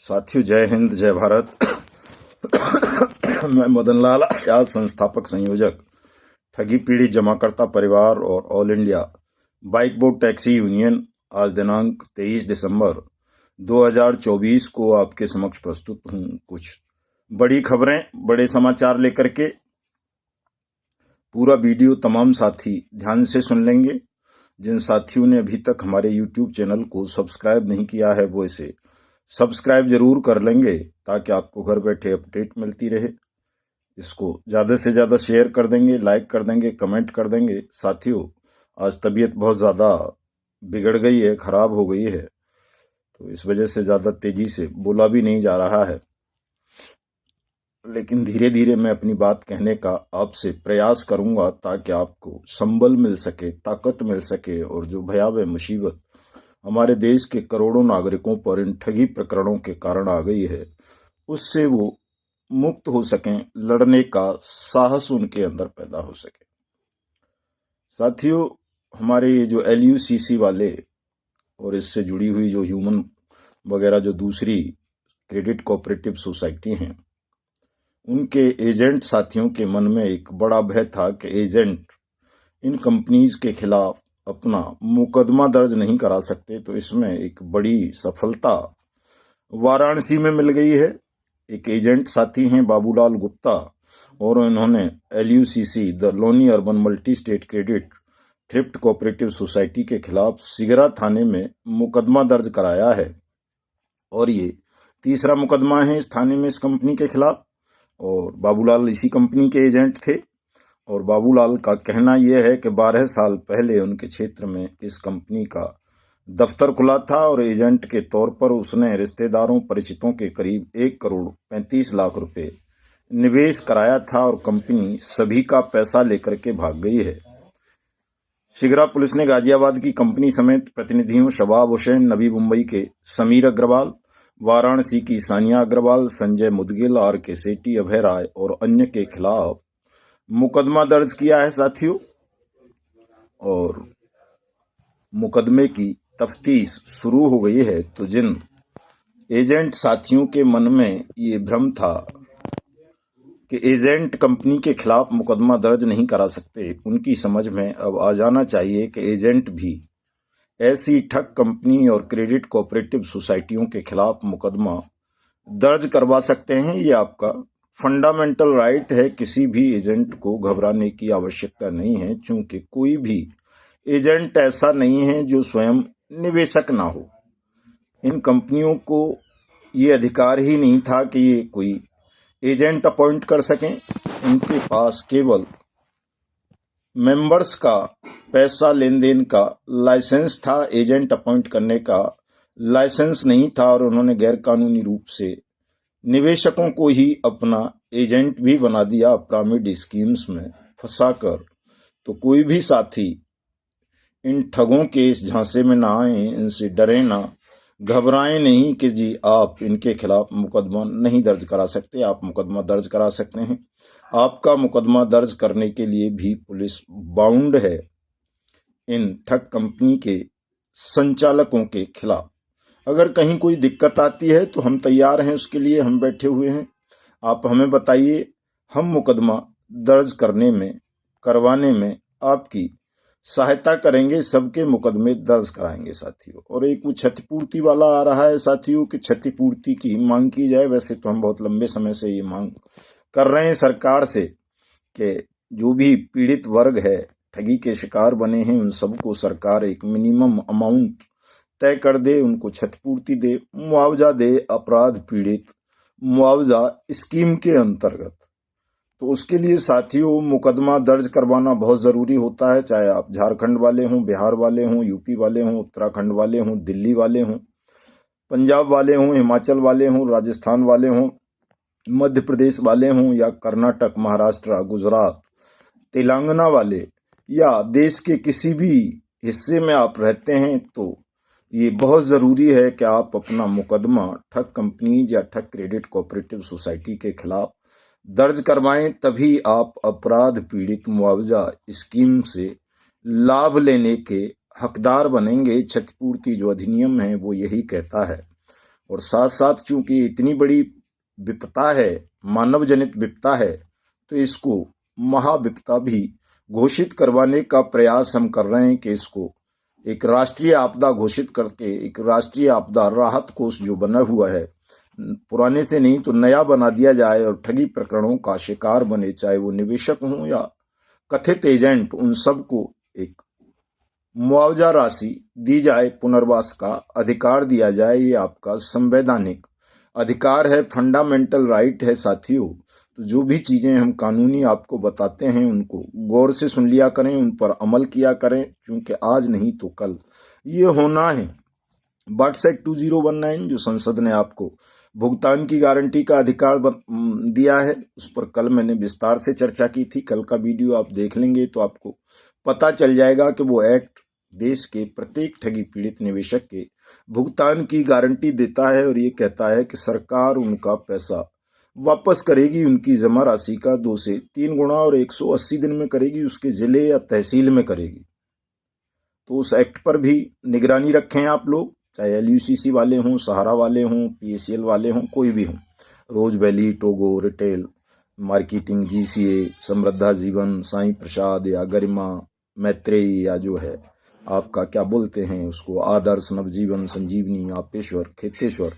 साथियों, जय हिंद, जय भारत। मैं मदन लाल आजाद, संस्थापक संयोजक, ठगी पीड़ित जमाकर्ता परिवार और all India bike board taxi union, आज दिनांक 23 दिसंबर 2024 को आपके समक्ष प्रस्तुत हूँ कुछ बड़ी खबरें, बड़े समाचार लेकर के। पूरा वीडियो तमाम साथी ध्यान से सुन लेंगे। जिन साथियों ने अभी तक हमारे YouTube चैनल को सब्सक्राइब नहीं किया है वो इसे सब्सक्राइब जरूर कर लेंगे ताकि आपको घर बैठे अपडेट मिलती रहे। इसको ज़्यादा से ज़्यादा शेयर कर देंगे, लाइक कर देंगे, कमेंट कर देंगे। साथियों, आज तबीयत बहुत ज़्यादा बिगड़ गई है, ख़राब हो गई है, तो इस वजह से ज़्यादा तेज़ी से बोला भी नहीं जा रहा है, लेकिन धीरे धीरे मैं अपनी बात कहने का आपसे प्रयास करूंगा ताकि आपको संबल मिल सके, ताकत मिल सके और जो भयावह मुसीबत हमारे देश के करोड़ों नागरिकों पर इन ठगी प्रकरणों के कारण आ गई है उससे वो मुक्त हो सकें, लड़ने का साहस उनके अंदर पैदा हो सके। साथियों, हमारे ये जो LUCC वाले और इससे जुड़ी हुई जो ह्यूमन वगैरह जो दूसरी क्रेडिट कोऑपरेटिव सोसाइटी हैं, उनके एजेंट साथियों के मन में एक बड़ा भय था कि एजेंट इन कंपनीज के खिलाफ अपना मुकदमा दर्ज नहीं करा सकते। तो इसमें एक बड़ी सफलता वाराणसी में मिल गई है। एक एजेंट साथी हैं बाबूलाल गुप्ता, और इन्होंने LUCC the Loni urban multi state credit thrift cooperative society के खिलाफ सिगरा थाने में मुकदमा दर्ज कराया है, और ये तीसरा मुकदमा है इस थाने में इस कंपनी के खिलाफ। और बाबूलाल इसी कंपनी के एजेंट थे, और बाबूलाल का कहना यह है कि 12 साल पहले उनके क्षेत्र में इस कंपनी का दफ्तर खुला था और एजेंट के तौर पर उसने रिश्तेदारों परिचितों के करीब 1,35,00,000 रुपए निवेश कराया था, और कंपनी सभी का पैसा लेकर के भाग गई है। शिगरा पुलिस ने गाजियाबाद की कंपनी समेत प्रतिनिधियों शबाब हुसैन, नबी मुंबई के समीर अग्रवाल, वाराणसी की सानिया अग्रवाल, संजय मुदगिल, RK सेठी, अभय राय और अन्य के खिलाफ मुकदमा दर्ज किया है साथियों। और मुकदमे की तफ्तीश शुरू हो गई है। तो जिन एजेंट साथियों के मन में ये भ्रम था कि एजेंट कंपनी के खिलाफ मुकदमा दर्ज नहीं करा सकते, उनकी समझ में अब आ जाना चाहिए कि एजेंट भी ऐसी ठग कंपनी और क्रेडिट कोऑपरेटिव सोसाइटियों के खिलाफ मुकदमा दर्ज करवा सकते हैं। ये आपका फंडामेंटल राइट है। किसी भी एजेंट को घबराने की आवश्यकता नहीं है, क्योंकि कोई भी एजेंट ऐसा नहीं है जो स्वयं निवेशक ना हो। इन कंपनियों को ये अधिकार ही नहीं था कि ये कोई एजेंट अपॉइंट कर सकें। उनके पास केवल मेंबर्स का पैसा लेन देन का लाइसेंस था, एजेंट अपॉइंट करने का लाइसेंस नहीं था, और उन्होंने गैरकानूनी रूप से निवेशकों को ही अपना एजेंट भी बना दिया पिरामिड स्कीम्स में फंसाकर। तो कोई भी साथी इन ठगों के इस झांसे में ना आए, इनसे डरे ना, घबराएं नहीं कि जी आप इनके खिलाफ मुकदमा नहीं दर्ज करा सकते। आप मुकदमा दर्ज करा सकते हैं। आपका मुकदमा दर्ज करने के लिए भी पुलिस बाउंड है इन ठग कंपनी के संचालकों के खिलाफ। अगर कहीं कोई दिक्कत आती है तो हम तैयार हैं, उसके लिए हम बैठे हुए हैं। आप हमें बताइए, हम मुकदमा दर्ज करने में, करवाने में आपकी सहायता करेंगे, सबके मुकदमे दर्ज कराएंगे साथियों। और एक वो क्षतिपूर्ति वाला आ रहा है साथियों कि क्षतिपूर्ति की मांग की जाए। वैसे तो हम बहुत लंबे समय से ये मांग कर रहे हैं सरकार से कि जो भी पीड़ित वर्ग है, ठगी के शिकार बने हैं, उन सबको सरकार एक मिनिमम अमाउंट तय कर दे, उनको क्षतिपूर्ति दे, मुआवजा दे, अपराध पीड़ित मुआवजा स्कीम के अंतर्गत। तो उसके लिए साथियों मुकदमा दर्ज करवाना बहुत ज़रूरी होता है, चाहे आप झारखंड वाले हों, बिहार वाले हों, यूपी वाले हों, उत्तराखंड वाले हों, दिल्ली वाले हों, पंजाब वाले हों, हिमाचल वाले हों, राजस्थान वाले हों, मध्य प्रदेश वाले हों, या कर्नाटक, महाराष्ट्र, गुजरात, तेलंगाना वाले, या देश के किसी भी हिस्से में आप रहते हैं, तो ये बहुत ज़रूरी है कि आप अपना मुकदमा ठग कंपनीज या ठग क्रेडिट कोऑपरेटिव सोसाइटी के खिलाफ दर्ज करवाएं। तभी आप अपराध पीड़ित मुआवजा स्कीम से लाभ लेने के हकदार बनेंगे। क्षतिपूर्ति जो अधिनियम है वो यही कहता है। और साथ साथ चूंकि इतनी बड़ी विपदा है, मानव जनित विपदा है, तो इसको महाविपदा भी घोषित करवाने का प्रयास हम कर रहे हैं कि इसको एक राष्ट्रीय आपदा घोषित करके एक राष्ट्रीय आपदा राहत कोष जो बना हुआ है, पुराने से नहीं तो नया बना दिया जाए और ठगी प्रकरणों का शिकार बने, चाहे वो निवेशक हों या कथित एजेंट, उन सबको एक मुआवजा राशि दी जाए, पुनर्वास का अधिकार दिया जाए। ये आपका संवैधानिक अधिकार है, फंडामेंटल राइट है साथियों। तो जो भी चीजें हम कानूनी आपको बताते हैं उनको गौर से सुन लिया करें, उन पर अमल किया करें, क्योंकि आज नहीं तो कल ये होना है। बट्स एक्ट 2019 जो संसद ने आपको भुगतान की गारंटी का अधिकार दिया है, उस पर कल मैंने विस्तार से चर्चा की थी। कल का वीडियो आप देख लेंगे तो आपको पता चल जाएगा कि वो एक्ट देश के प्रत्येक ठगी पीड़ित निवेशक के भुगतान की गारंटी देता है और ये कहता है कि सरकार उनका पैसा वापस करेगी, उनकी जमा राशि का 2 से 3 गुना, और 180 दिन में करेगी, उसके जिले या तहसील में करेगी। तो उस एक्ट पर भी निगरानी रखें आप लोग, चाहे LUCC वाले हों, सहारा वाले हों, PACL वाले हों, कोई भी हों, rose valley, Togo, retail marketing, GCA, Samruddha Jeevan, Sai प्रसाद या गरिमा, मैत्रेयी, या जो है आपका क्या बोलते हैं उसको, आदर्श, नवजीवन, संजीवनी, आपेश्वर, खेतेश्वर,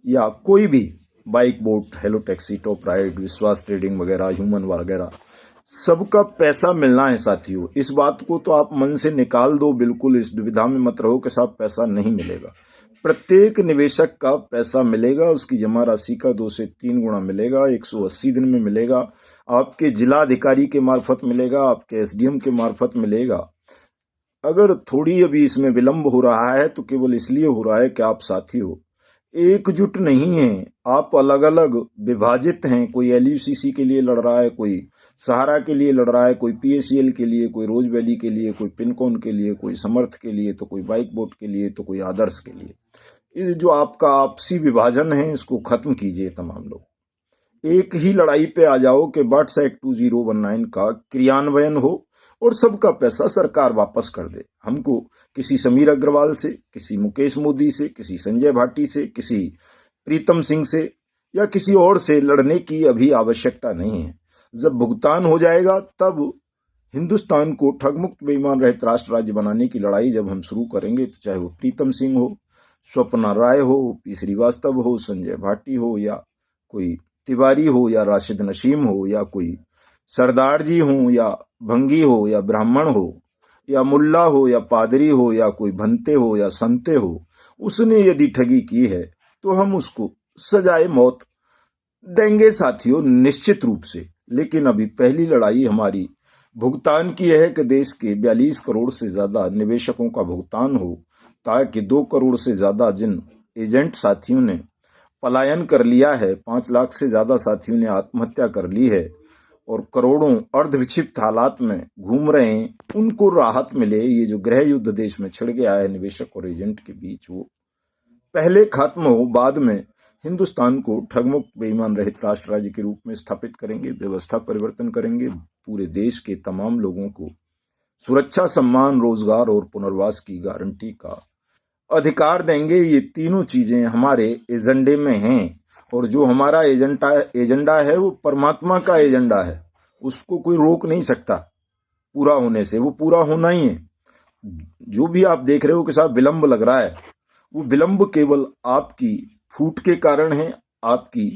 या कोई भी, bike boat, hello taxi, top ride, विश्वास ट्रेडिंग वगैरह, ह्यूमन वगैरह, सबका पैसा मिलना है साथियों। इस बात को तो आप मन से निकाल दो, बिल्कुल इस दुविधा में मत रहो कि साहब पैसा नहीं मिलेगा। प्रत्येक निवेशक का पैसा मिलेगा, उसकी जमा राशि का 2 से 3 गुना मिलेगा, 180 दिन में मिलेगा, आपके जिला अधिकारी के मार्फत मिलेगा, आपके SDM के मार्फत मिलेगा। अगर थोड़ी अभी इसमें विलंब हो रहा है तो केवल इसलिए हो रहा है कि आप साथियों एकजुट नहीं हैं, आप अलग अलग विभाजित हैं। कोई LUCC के लिए लड़ रहा है, कोई सहारा के लिए लड़ रहा है, कोई PACL के लिए, कोई रोज वैली के लिए, कोई पिनकॉन के लिए, कोई समर्थ के लिए, तो कोई बाइक बोट के लिए, तो कोई आदर्श के लिए। इस जो आपका आपसी विभाजन है इसको खत्म कीजिए तमाम लोग। एक ही लड़ाई पे आ जाओ कि बट्स एक्ट 2019 का क्रियान्वयन हो और सबका पैसा सरकार वापस कर दे। हमको किसी समीर अग्रवाल से, किसी मुकेश मोदी से, किसी संजय भाटी से, किसी प्रीतम सिंह से या किसी और से लड़ने की अभी आवश्यकता नहीं है। जब भुगतान हो जाएगा तब हिंदुस्तान को ठगमुक्त बेईमान रहित राष्ट्र राज्य बनाने की लड़ाई जब हम शुरू करेंगे, तो चाहे वो प्रीतम सिंह हो, स्वप्ना राय हो, P श्रीवास्तव हो, संजय भाटी हो, या कोई तिवारी हो, या राशिद नशीम हो, या कोई सरदार जी हो, या भंगी हो, या ब्राह्मण हो, या मुल्ला हो, या पादरी हो, या कोई भंते हो, या संते हो, उसने यदि ठगी की है तो हम उसको सजाए मौत देंगे साथियों, निश्चित रूप से। लेकिन अभी पहली लड़ाई हमारी भुगतान की है कि देश के 42 करोड़ से ज्यादा निवेशकों का भुगतान हो, ताकि 2 करोड़ से ज्यादा जिन एजेंट साथियों ने पलायन कर लिया है, 5 लाख से ज्यादा साथियों ने आत्महत्या कर ली है और करोड़ों अर्धविक्षिप्त हालात में घूम रहे हैं, उनको राहत मिले। ये जो गृह युद्ध देश में छिड़ गया है निवेशक और एजेंट के बीच, वो पहले खत्म हो, बाद में हिंदुस्तान को ठगमुक्त बेईमान रहित राष्ट्र राज्य के रूप में स्थापित करेंगे, व्यवस्था परिवर्तन करेंगे, पूरे देश के तमाम लोगों को सुरक्षा, सम्मान, रोजगार और पुनर्वास की गारंटी का अधिकार देंगे। ये तीनों चीजें हमारे एजेंडे में हैं, और जो हमारा एजेंडा है वो परमात्मा का एजेंडा है, उसको कोई रोक नहीं सकता पूरा होने से, वो पूरा होना ही है। जो भी आप देख रहे हो कि साहब विलंब लग रहा है, वो विलंब केवल आपकी फूट के कारण है, आपकी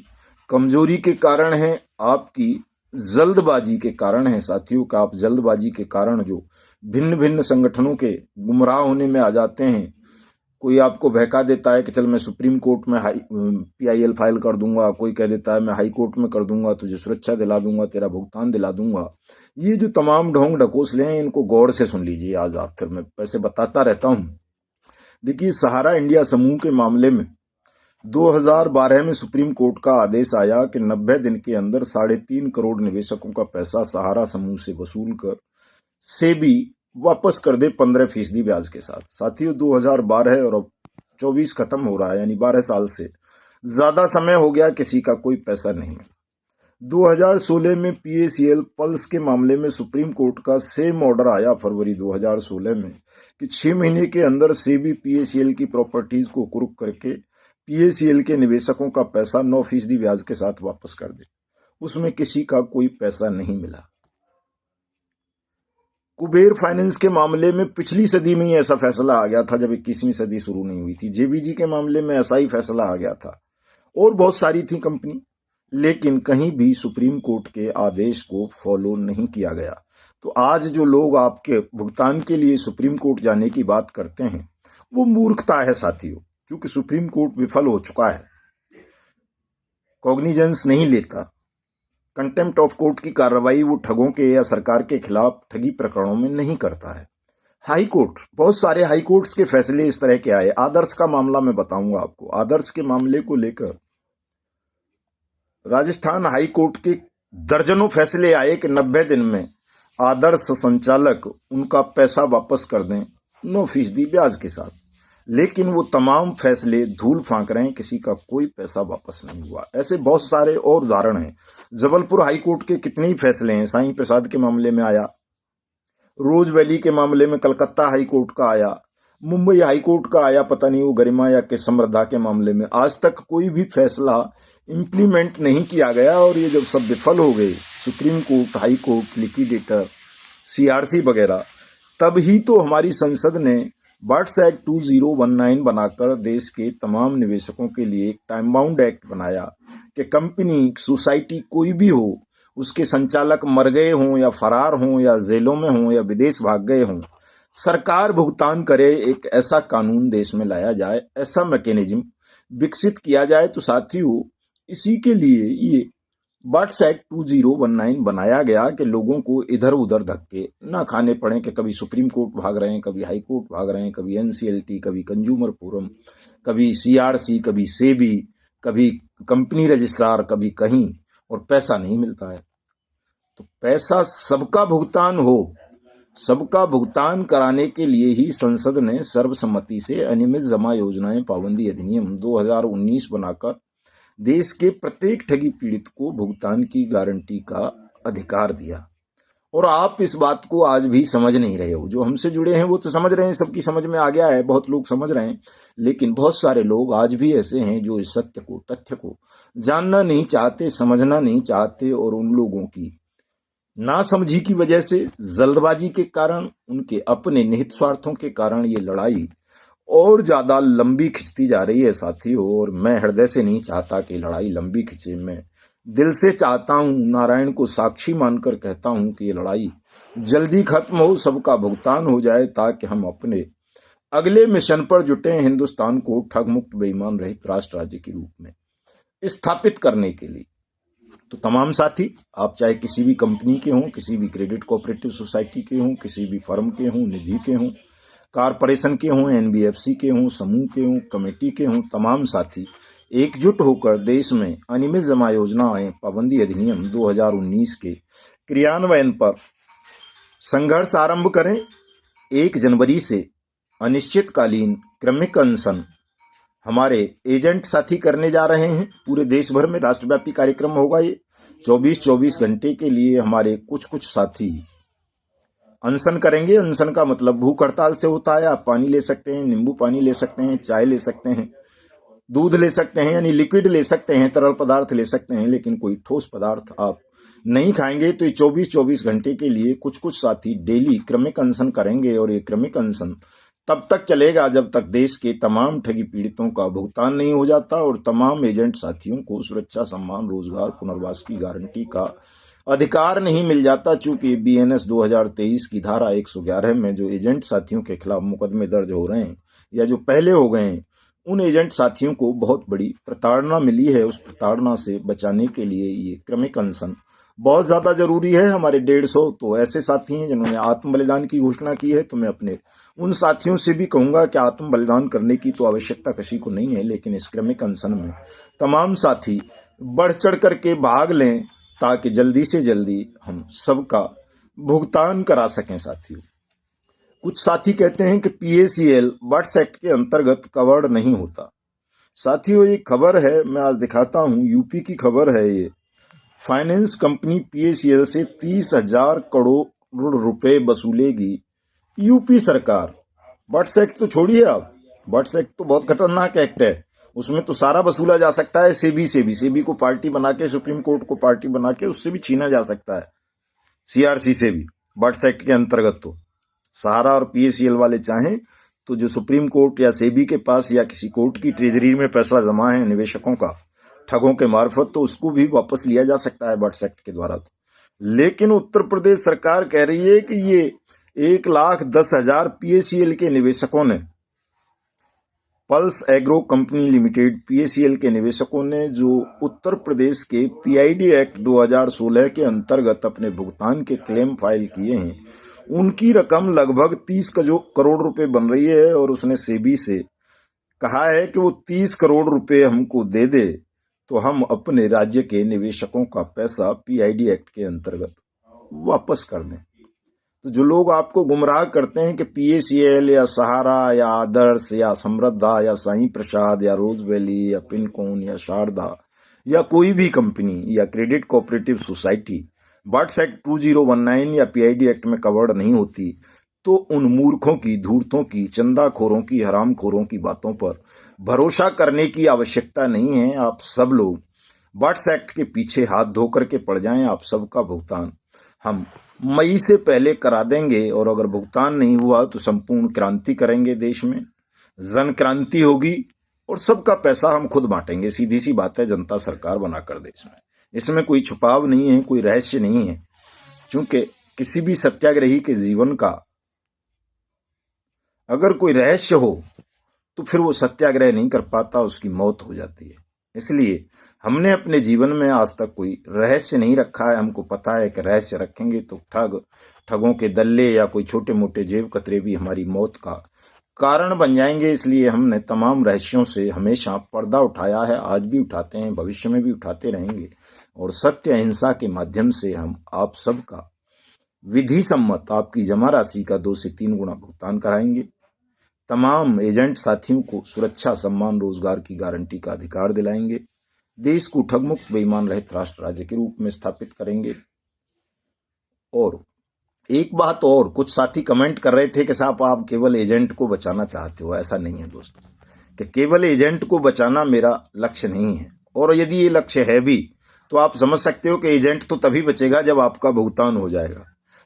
कमजोरी के कारण है, आपकी जल्दबाजी के कारण है साथियों। का आप जल्दबाजी के कारण जो भिन्न भिन्न संगठनों के गुमराह होने में आ जाते हैं, कोई आपको बहका देता है कि चल मैं सुप्रीम कोर्ट में PIL फाइल कर दूंगा, कोई कह देता है मैं हाई कोर्ट में कर दूंगा, तुझे सुरक्षा दिला दूंगा, तेरा भुगतान दिला दूंगा। ये जो तमाम ढोंग ढकोसले हैं इनको गौर से सुन लीजिए। आज आप फिर मैं वैसे बताता रहता हूं। देखिए, सहारा इंडिया समूह के मामले में 2012 में सुप्रीम कोर्ट का आदेश आया कि 90 दिन के अंदर 3.5 करोड़ निवेशकों का पैसा सहारा समूह से वसूल कर सेबी वापस कर दे 15% ब्याज के साथ। साथियों, 2012 और अब 24 खत्म हो रहा है, यानी 12 साल से ज्यादा समय हो गया, किसी का कोई पैसा नहीं मिला। 2016 में PACL पल्स के मामले में सुप्रीम कोर्ट का सेम ऑर्डर आया फरवरी 2016 में कि 6 महीने के अंदर सेबी PACL की प्रॉपर्टीज को कुर्क करके पीएसीएल के निवेशकों का पैसा 9% ब्याज के साथ वापस कर दे। उसमें किसी का कोई पैसा नहीं मिला। कुबेर फाइनेंस के मामले में पिछली सदी में ही ऐसा फैसला आ गया था, जब 21वीं सदी शुरू नहीं हुई थी। जेबीजी के मामले में ऐसा ही फैसला आ गया था, और बहुत सारी थी कंपनी, लेकिन कहीं भी सुप्रीम कोर्ट के आदेश को फॉलो नहीं किया गया। तो आज जो लोग आपके भुगतान के लिए सुप्रीम कोर्ट जाने की बात करते हैं, वो मूर्खता है साथियों, क्योंकि सुप्रीम कोर्ट विफल हो चुका है, कॉग्निजेंस नहीं लेता। कंटेम्प्ट ऑफ कोर्ट की कार्रवाई वो ठगों के या सरकार के खिलाफ ठगी प्रकरणों में नहीं करता है। हाई कोर्ट, बहुत सारे हाई कोर्ट्स के फैसले इस तरह के आए। आदर्श का मामला मैं बताऊंगा आपको। आदर्श के मामले को लेकर राजस्थान हाई कोर्ट के दर्जनों फैसले आए कि 90 दिन में आदर्श संचालक उनका पैसा वापस कर दें 9% ब्याज के साथ। लेकिन वो तमाम फैसले धूल फांक रहे हैं, किसी का कोई पैसा वापस नहीं हुआ। ऐसे बहुत सारे और उदाहरण हैं। जबलपुर हाई कोर्ट के कितने ही फैसले हैं। साईं प्रसाद के मामले में आया, रोज वैली के मामले में कलकत्ता हाई कोर्ट का आया, मुंबई हाई कोर्ट का आया, पता नहीं वो गरिमा या के समृद्धा के मामले में। आज तक कोई भी फैसला इंप्लीमेंट नहीं किया गया, और ये जब सब विफल हो गए, supreme court, high court, liquidator, CRC वगैरह, तब ही तो हमारी संसद ने बर्ड्स एक्ट 2019 बनाकर देश के तमाम निवेशकों के लिए एक टाइम बाउंड एक्ट बनाया कि कंपनी, सोसाइटी कोई भी हो, उसके संचालक मर गए हों या फरार हों या जेलों में हों या विदेश भाग गए हों, सरकार भुगतान करे। एक ऐसा कानून देश में लाया जाए, ऐसा मैकेनिज्म विकसित किया जाए। तो साथियों, इसी के लिए ये बर्ड्स एक्ट 2019 बनाया गया कि लोगों को इधर उधर धक्के ना खाने पड़े, कि कभी सुप्रीम कोर्ट भाग रहे हैं, कभी हाई कोर्ट भाग रहे हैं, कभी एनसीएलटी, कभी कंज्यूमर फोरम, कभी सीआरसी, कभी सेबी, कभी कंपनी रजिस्ट्रार, कभी कहीं, और पैसा नहीं मिलता है। तो पैसा सबका भुगतान हो, सबका भुगतान कराने के लिए ही संसद ने सर्वसम्मति से अनियमित जमा योजनाएं पाबंदी अधिनियम 2019 बनाकर देश के प्रत्येक ठगी पीड़ित को भुगतान की गारंटी का अधिकार दिया। और आप इस बात को आज भी समझ नहीं रहे हो। जो हमसे जुड़े हैं वो तो समझ रहे हैं, सबकी समझ में आ गया है, बहुत लोग समझ रहे हैं, लेकिन बहुत सारे लोग आज भी ऐसे हैं जो इस सत्य को, तथ्य को जानना नहीं चाहते, समझना नहीं चाहते, और उन लोगों की नासमझी की वजह से, जल्दबाजी के कारण, उनके अपने निहित स्वार्थों के कारण ये लड़ाई और ज्यादा लंबी खिंचती जा रही है साथियों। और मैं हृदय से नहीं चाहता कि लड़ाई लंबी खिंचे। मैं दिल से चाहता हूं, नारायण को साक्षी मानकर कहता हूं कि ये लड़ाई जल्दी खत्म हो, सबका भुगतान हो जाए, ताकि हम अपने अगले मिशन पर जुटे, हिंदुस्तान को ठग मुक्त, बेईमान रहित राष्ट्र राज्य के रूप में स्थापित करने के लिए। तो तमाम साथी, आप चाहे किसी भी कंपनी के हों, किसी भी क्रेडिट कोऑपरेटिव सोसाइटी के हों, किसी भी फर्म के हों, निधि के हों, कारपोरेशन के हों, एनबीएफसी के हों, समूह के हों, कमेटी के हों, तमाम साथी एकजुट होकर देश में अनियमित जमा योजनाएं पाबंदी अधिनियम 2019 के क्रियान्वयन पर संघर्ष आरंभ करें। 1 जनवरी से अनिश्चितकालीन क्रमिक अनशन हमारे एजेंट साथी करने जा रहे हैं। पूरे देश भर में राष्ट्रव्यापी कार्यक्रम होगा। ये 24-24 घंटे के लिए हमारे कुछ साथी अनशन करेंगे। अनशन का मतलब भूख हड़ताल से होता है। आप पानी ले सकते हैं, नींबू पानी ले सकते हैं, चाय ले सकते हैं, दूध ले सकते हैं, यानी लिक्विड ले सकते हैं, तरल पदार्थ ले सकते हैं, लेकिन कोई ठोस पदार्थ आप नहीं खाएंगे। तो ये 24-24 घंटे के लिए कुछ साथी डेली क्रमिक अनशन करेंगे, और ये क्रमिक अनशन तब तक चलेगा जब तक देश के तमाम ठगी पीड़ितों का भुगतान नहीं हो जाता, और तमाम एजेंट साथियों को सुरक्षा, सम्मान, रोजगार, पुनर्वास की गारंटी का अधिकार नहीं मिल जाता। चूंकि बीएनएस 2023 की धारा 111 में जो एजेंट साथियों के खिलाफ मुकदमे दर्ज हो रहे हैं या जो पहले हो गए हैं, उन एजेंट साथियों को बहुत बड़ी प्रताड़ना मिली है। उस प्रताड़ना से बचाने के लिए ये क्रमिक अनशन बहुत ज्यादा जरूरी है। हमारे 150 तो ऐसे साथी हैं जिन्होंने आत्म बलिदान की घोषणा की है। तो मैं अपने उन साथियों से भी कहूंगा कि आत्म बलिदान करने की तो आवश्यकता किसी को नहीं है, लेकिन इस क्रमिक अनशन में तमाम साथी बढ़ चढ़ करके भाग लें, ताकि जल्दी से जल्दी हम सबका भुगतान करा सकें। साथियों, कुछ साथी कहते हैं कि पीएसीएल बर्ड्स एक्ट के अंतर्गत कवर्ड नहीं होता। साथियों, ये खबर है, मैं आज दिखाता हूं, यूपी की खबर है। ये फाइनेंस कंपनी पीएसीएल से 30,000 करोड़ रुपए वसूलेगी यूपी सरकार। बर्ड्स एक्ट तो छोड़िए आप, बर्ड्स एक्ट तो बहुत खतरनाक एक्ट है, उसमें तो सारा वसूला जा सकता है। सेबी को पार्टी बना के, सुप्रीम कोर्ट को पार्टी बना के उससे भी छीना जा सकता है, सीआरसी से भी, बट्स एक्ट के अंतर्गत। तो सहारा और पीएसीएल वाले चाहें तो जो सुप्रीम कोर्ट या सेबी के पास या किसी कोर्ट की ट्रेजरी में पैसा जमा है निवेशकों का ठगों के मार्फत, तो उसको भी वापस लिया जा सकता है बट्स एक्ट के द्वारा। लेकिन उत्तर प्रदेश सरकार कह रही है कि ये 1,10,000 पीएसीएल के निवेशकों ने, pulse agro company limited PACL के निवेशकों ने जो उत्तर प्रदेश के पीआईडी एक्ट 2016 के अंतर्गत अपने भुगतान के क्लेम फाइल किए हैं, उनकी रकम लगभग 30 करोड़ रुपए बन रही है। और उसने सेबी से कहा है कि वो 30 करोड़ रुपए हमको दे दे तो हम अपने राज्य के निवेशकों का पैसा पीआईडी एक्ट के अंतर्गत वापस कर दें। तो जो लोग आपको गुमराह करते हैं कि पीएसीएल या सहारा या आदर्श या समृद्धा या साईं प्रसाद या रोज वैली या पिनकोन या शारदा या कोई भी कंपनी या credit cooperative society BUDS act 2019 या पीआईडी एक्ट में कवर्ड नहीं होती, तो उन मूर्खों की, धूर्तों की, चंदाखोरों की, हरामखोरों की बातों पर भरोसा करने की आवश्यकता नहीं है। आप सब लोग बट्स एक्ट के पीछे हाथ धो करके पड़ जाएं। आप सबका भुगतान हम मई से पहले करा देंगे, और अगर भुगतान नहीं हुआ तो संपूर्ण क्रांति करेंगे, देश में जन क्रांति होगी और सबका पैसा हम खुद बांटेंगे। सीधी सी बात है, जनता सरकार बनाकर देश में। इसमें कोई छुपाव नहीं है, कोई रहस्य नहीं है, क्योंकि किसी भी सत्याग्रही के जीवन का अगर कोई रहस्य हो तो फिर वो सत्याग्रह नहीं कर पाता, उसकी मौत हो जाती है। इसलिए हमने अपने जीवन में आज तक कोई रहस्य नहीं रखा है। हमको पता है कि रहस्य रखेंगे तो ठगों के दल्ले या कोई छोटे मोटे जेब कतरे भी हमारी मौत का कारण बन जाएंगे। इसलिए हमने तमाम रहस्यों से हमेशा पर्दा उठाया है, आज भी उठाते हैं, भविष्य में भी उठाते रहेंगे। और सत्य अहिंसा के माध्यम से हम आप सबका विधि सम्मत आपकी जमा राशि का 2 से 3 गुना भुगतान कराएंगे। तमाम एजेंट साथियों को सुरक्षा, सम्मान, रोजगार की गारंटी का अधिकार दिलाएंगे। देश को ठगमुक्त, बेईमान रहित राष्ट्र राज्य के रूप में स्थापित करेंगे। और एक बात और, कुछ साथी कमेंट कर रहे थे कि साहब आप केवल एजेंट को बचाना चाहते हो। ऐसा नहीं है दोस्तों, कि केवल एजेंट को बचाना मेरा लक्ष्य नहीं है। और यदि ये लक्ष्य है भी तो आप समझ सकते हो कि एजेंट तो तभी बचेगा जब आपका भुगतान हो जाएगा।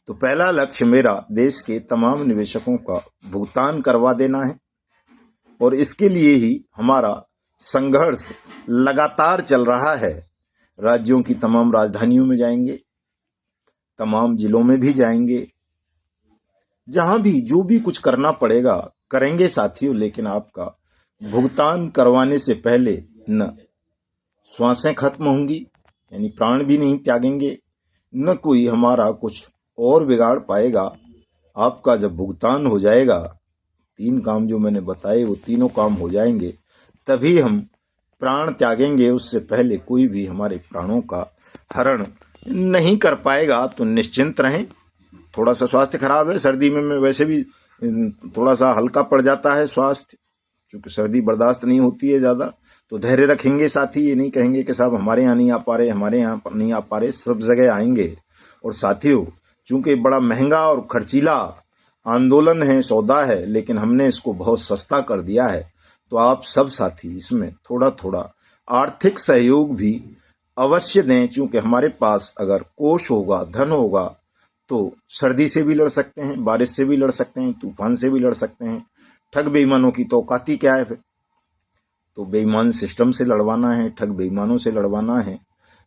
तो पहला लक्ष्य मेरा देश के तमाम निवेशकों का भुगतान करवा देना है, और इसके लिए ही हमारा संघर्ष लगातार चल रहा है। राज्यों की तमाम राजधानियों में जाएंगे, तमाम जिलों में भी जाएंगे, जहां भी जो भी कुछ करना पड़ेगा करेंगे साथियों। लेकिन आपका भुगतान करवाने से पहले न श्वासें खत्म होंगी, यानी प्राण भी नहीं त्यागेंगे, न कोई हमारा कुछ और बिगाड़ पाएगा। आपका जब भुगतान हो जाएगा, 3 काम जो मैंने बताए वो तीनों काम हो जाएंगे, तभी हम प्राण त्यागेंगे। उससे पहले कोई भी हमारे प्राणों का हरण नहीं कर पाएगा। तो निश्चिंत रहें। थोड़ा सा स्वास्थ्य खराब है, सर्दी में वैसे भी थोड़ा सा हल्का पड़ जाता है स्वास्थ्य, क्योंकि सर्दी बर्दाश्त नहीं होती है ज़्यादा। तो धैर्य रखेंगे साथी, ये नहीं कहेंगे कि साहब हमारे यहाँ नहीं आ पा रहे, हमारे यहाँ नहीं आ पा रहे, सब जगह आएंगे। और साथियों, चूंकि बड़ा महंगा और खर्चीला आंदोलन है, सौदा है, लेकिन हमने इसको बहुत सस्ता कर दिया है। तो आप सब साथी इसमें थोड़ा थोड़ा आर्थिक सहयोग भी अवश्य दें, क्योंकि हमारे पास अगर कोष होगा, धन होगा, तो सर्दी से भी लड़ सकते हैं, बारिश से भी लड़ सकते हैं, तूफान से भी लड़ सकते हैं। ठग बेईमानों की तो औकात ही क्या है फिर। तो बेईमान सिस्टम से लड़वाना है, ठग बेईमानों से लड़वाना है।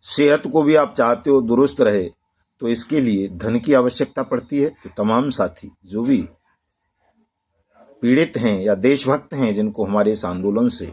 सेहत को भी आप चाहते हो दुरुस्त रहे, तो इसके लिए धन की आवश्यकता पड़ती है। तो तमाम साथी जो भी पीड़ित हैं या देशभक्त हैं, जिनको हमारे इस आंदोलन से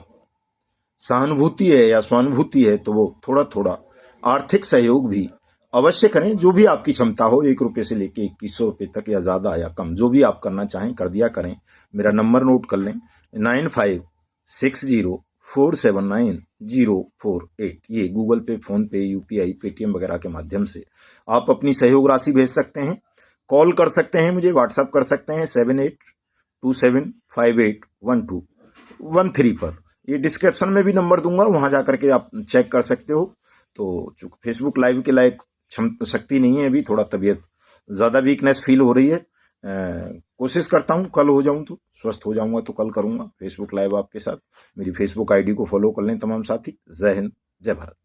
सहानुभूति है या स्वानुभूति है, तो वो थोड़ा थोड़ा आर्थिक सहयोग भी अवश्य करें। जो भी आपकी क्षमता हो, 1 रुपये से लेके 2100 रुपये तक, या ज़्यादा या कम, जो भी आप करना चाहें कर दिया करें। मेरा नंबर नोट कर लें, 9560479048। ये गूगल पे, फोन पे, यूपीआई, पेटीएम वगैरह के माध्यम से आप अपनी सहयोग राशि भेज सकते हैं। कॉल कर सकते हैं, मुझे व्हाट्सअप कर सकते हैं 7827581213 पर। ये डिस्क्रिप्शन में भी नंबर दूंगा, वहां जाकर के आप चेक कर सकते हो। तो चूंकि फेसबुक लाइव के लायक शक्ति नहीं है अभी, थोड़ा तबीयत ज़्यादा वीकनेस फील हो रही है, कोशिश करता हूँ कल हो जाऊं, तो स्वस्थ हो जाऊंगा तो कल करूंगा फेसबुक लाइव आपके साथ। मेरी फेसबुक आईडी को फॉलो कर लें तमाम साथी। जय हिंद, जय भारत।